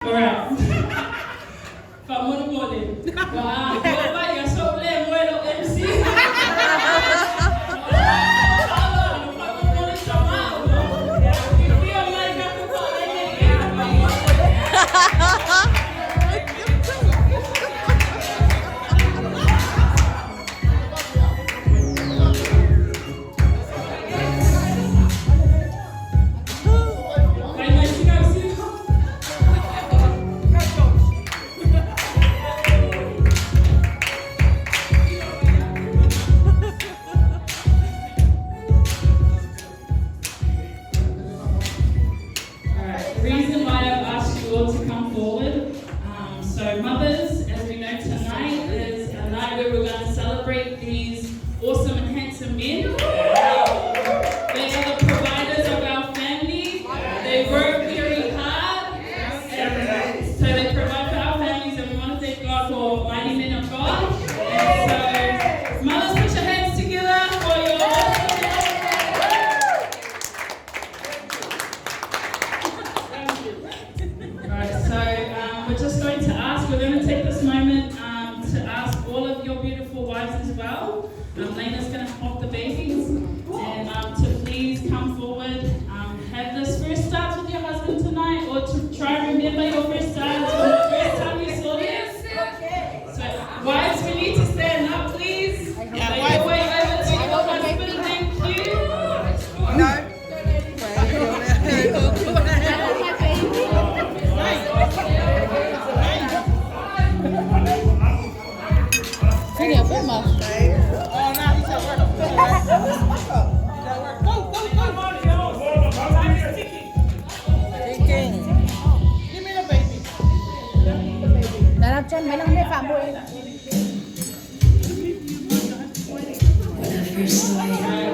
Alright. Vamos no mole. Wow. Vaya, sobre vuelo MC. So mothers, as we know tonight, is a night where we're going to celebrate these awesome and handsome men. They are the providers of our family. They work very hard. So they provide for our families, and we want to thank God for mighty men of God. And so mothers, put your hands together for your we're just going to ask, we're going to take this moment to ask all of your beautiful wives as well. Lena's going to help the babies and to please come forward. Have this first start with your husband tonight, or to try and remember your first start from the first time you saw this. So wives, we need to stand up, please. Make your way over to your husband. Thank you. No. Chân mấy năm nay phạm bụi